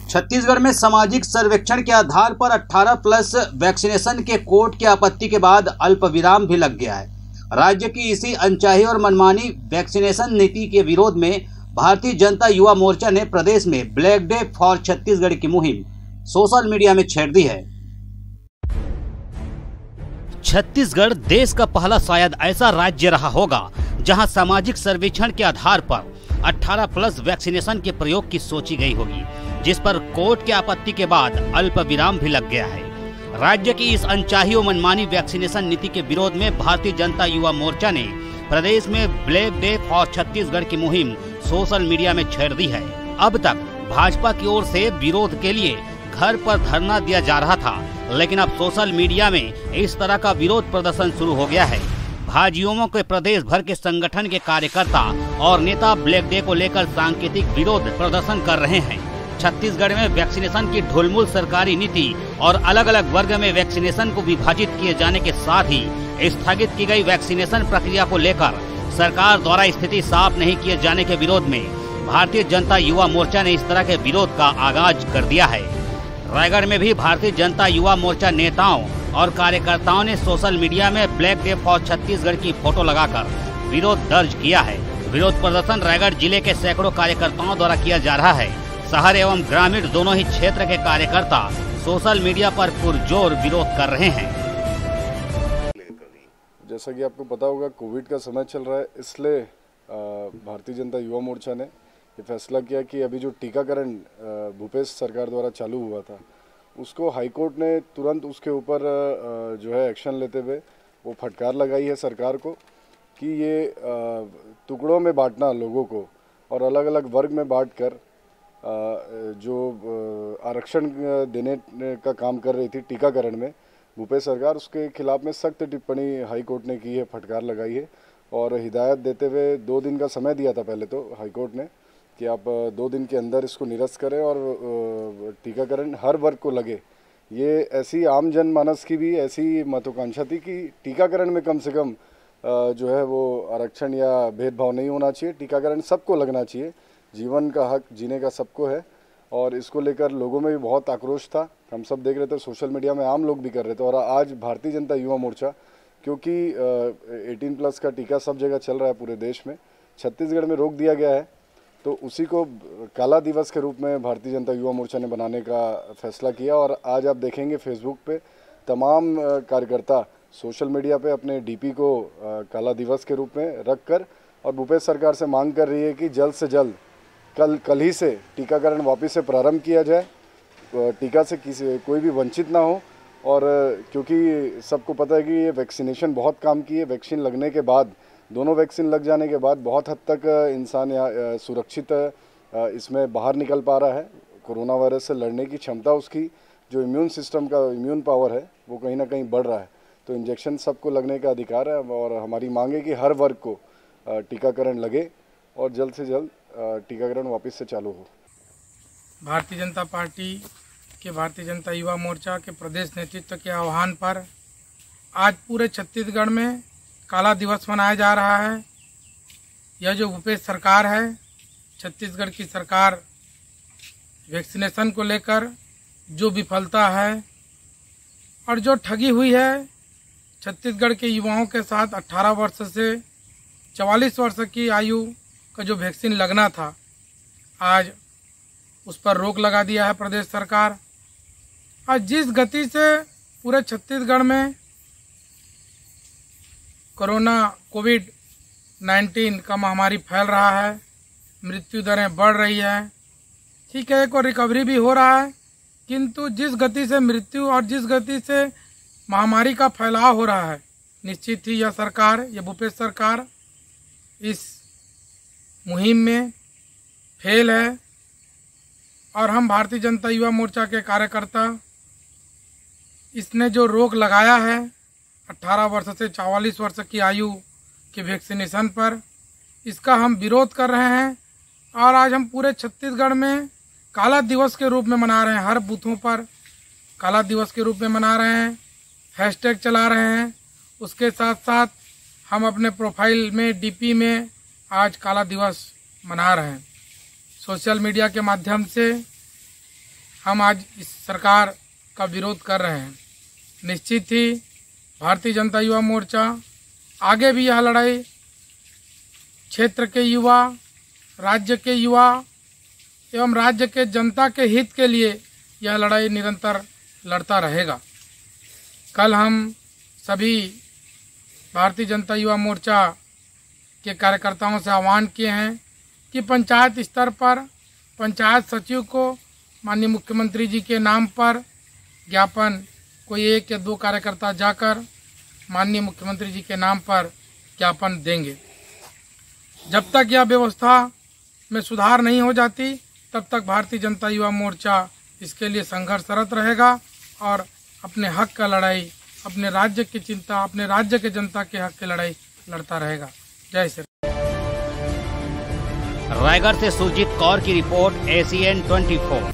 छत्तीसगढ़ में सामाजिक सर्वेक्षण के आधार पर 18+ वैक्सीनेशन के कोर्ट की आपत्ति के बाद अल्प विराम भी लग गया है। राज्य की इसी अनचाही और मनमानी वैक्सीनेशन नीति के विरोध में भारतीय जनता युवा मोर्चा ने प्रदेश में ब्लैक डे फॉर छत्तीसगढ़ की मुहिम सोशल मीडिया में छेड़ दी है। छत्तीसगढ़ देश का पहला शायद ऐसा राज्य रहा होगा जहां सामाजिक सर्वेक्षण के आधार पर 18+ वैक्सीनेशन के प्रयोग की सोची गई होगी, जिस पर कोर्ट की आपत्ति के बाद अल्प विराम भी लग गया है। राज्य की इस अनचाही और मनमानी वैक्सीनेशन नीति के विरोध में भारतीय जनता युवा मोर्चा ने प्रदेश में ब्लैक डे फॉर छत्तीसगढ़ की मुहिम सोशल मीडिया में छेड़ दी है। अब तक भाजपा की ओर से विरोध के लिए घर पर धरना दिया जा रहा था, लेकिन अब सोशल मीडिया में इस तरह का विरोध प्रदर्शन शुरू हो गया है। भाजयुमो के प्रदेश भर के संगठन के कार्यकर्ता और नेता ब्लैक डे को लेकर सांकेतिक विरोध प्रदर्शन कर रहे हैं। छत्तीसगढ़ में वैक्सीनेशन की ढुलमुल सरकारी नीति और अलग अलग वर्ग में वैक्सीनेशन को विभाजित किए जाने के साथ ही स्थगित की गई वैक्सीनेशन प्रक्रिया को लेकर सरकार द्वारा स्थिति साफ नहीं किए जाने के विरोध में भारतीय जनता युवा मोर्चा ने इस तरह के विरोध का आगाज कर दिया है। रायगढ़ में भी भारतीय जनता युवा मोर्चा नेताओं और कार्यकर्ताओं ने सोशल मीडिया में ब्लैक डे फॉर छत्तीसगढ़ की फोटो लगाकर विरोध दर्ज किया है। विरोध प्रदर्शन रायगढ़ जिले के सैकड़ों कार्यकर्ताओं द्वारा किया जा रहा है। शहर एवं ग्रामीण दोनों ही क्षेत्र के कार्यकर्ता सोशल मीडिया पर पुरजोर विरोध कर रहे हैं। जैसा कि आपको पता होगा, कोविड का समय चल रहा है, इसलिए भारतीय जनता युवा मोर्चा ने ये फैसला किया कि अभी जो टीकाकरण भूपेश सरकार द्वारा चालू हुआ था, उसको हाईकोर्ट ने तुरंत उसके ऊपर जो है एक्शन लेते हुए वो फटकार लगाई है सरकार को कि ये टुकड़ों में बांटना लोगों को और अलग अलग वर्ग में बांटकर जो आरक्षण देने का काम कर रही थी टीकाकरण में भूपेश सरकार, उसके खिलाफ में सख्त टिप्पणी हाईकोर्ट ने की है, फटकार लगाई है और हिदायत देते हुए 2 दिन का समय दिया था पहले तो हाईकोर्ट ने कि आप 2 दिन के अंदर इसको निरस्त करें और टीकाकरण हर वर्ग को लगे। ये ऐसी आम जनमानस की भी ऐसी महत्वाकांक्षा थी कि टीकाकरण में कम से कम जो है वो आरक्षण या भेदभाव नहीं होना चाहिए, टीकाकरण सबको लगना चाहिए। जीवन का हक जीने का सबको है और इसको लेकर लोगों में भी बहुत आक्रोश था। हम सब देख रहे थे, सोशल मीडिया में आम लोग भी कर रहे थे। और आज भारतीय जनता युवा मोर्चा, क्योंकि 18+ का टीका सब जगह चल रहा है पूरे देश में, छत्तीसगढ़ में रोक दिया गया है, तो उसी को काला दिवस के रूप में भारतीय जनता युवा मोर्चा ने बनाने का फैसला किया। और आज आप देखेंगे फेसबुक पे तमाम कार्यकर्ता सोशल मीडिया पे अपने डीपी को काला दिवस के रूप में रखकर और भूपेश सरकार से मांग कर रही है कि जल्द से जल्द कल ही से टीकाकरण वापस से प्रारंभ किया जाए, टीका से कोई भी वंचित ना हो। और क्योंकि सबको पता है कि ये वैक्सीनेशन बहुत काम की है, वैक्सीन लगने के बाद, दोनों वैक्सीन लग जाने के बाद बहुत हद तक इंसान सुरक्षित इसमें बाहर निकल पा रहा है। कोरोना वायरस से लड़ने की क्षमता, उसकी जो इम्यून सिस्टम का इम्यून पावर है, वो कहीं ना कहीं बढ़ रहा है। तो इंजेक्शन सबको लगने का अधिकार है और हमारी मांग है कि हर वर्ग को टीकाकरण लगे और जल्द से जल्द टीकाकरण वापस से चालू हो। भारतीय जनता पार्टी के भारतीय जनता युवा मोर्चा के प्रदेश नेतृत्व के आह्वान पर आज पूरे छत्तीसगढ़ में काला दिवस मनाया जा रहा है। यह जो भूपेश सरकार है, छत्तीसगढ़ की सरकार, वैक्सीनेशन को लेकर जो विफलता है और जो ठगी हुई है छत्तीसगढ़ के युवाओं के साथ, 18 वर्ष से 44 वर्ष की आयु का जो वैक्सीन लगना था, आज उस पर रोक लगा दिया है प्रदेश सरकार। आज जिस गति से पूरे छत्तीसगढ़ में कोविड-19 का महामारी फैल रहा है, मृत्यु दरें बढ़ रही है, ठीक है, एक और रिकवरी भी हो रहा है, किंतु जिस गति से मृत्यु और जिस गति से महामारी का फैलाव हो रहा है, निश्चित ही यह सरकार, यह भूपेश सरकार इस मुहिम में फेल है। और हम भारतीय जनता युवा मोर्चा के कार्यकर्ता इसने जो रोक लगाया है 18 वर्ष से 44 वर्ष की आयु के वैक्सीनेशन पर, इसका हम विरोध कर रहे हैं। और आज हम पूरे छत्तीसगढ़ में काला दिवस के रूप में मना रहे हैं, हर बूथों पर काला दिवस के रूप में मना रहे हैं, हैशटैग चला रहे हैं। उसके साथ साथ हम अपने प्रोफाइल में, डीपी में आज काला दिवस मना रहे हैं। सोशल मीडिया के माध्यम से हम आज इस सरकार का विरोध कर रहे हैं। निश्चित ही भारतीय जनता युवा मोर्चा आगे भी यह लड़ाई क्षेत्र के युवा, राज्य के युवा एवं राज्य के जनता के हित के लिए यह लड़ाई निरंतर लड़ता रहेगा। कल हम सभी भारतीय जनता युवा मोर्चा के कार्यकर्ताओं से आह्वान किए हैं कि पंचायत स्तर पर पंचायत सचिव को माननीय मुख्यमंत्री जी के नाम पर ज्ञापन कोई 1 या 2 कार्यकर्ता जाकर माननीय मुख्यमंत्री जी के नाम पर ज्ञापन देंगे। जब तक यह व्यवस्था में सुधार नहीं हो जाती तब तक भारतीय जनता युवा मोर्चा इसके लिए संघर्षरत रहेगा और अपने हक का लड़ाई, अपने राज्य की चिंता, अपने राज्य के जनता के हक की लड़ाई लड़ता रहेगा। जय श्री रायगढ़ से सुरजीत कौर की रिपोर्ट ACN 24।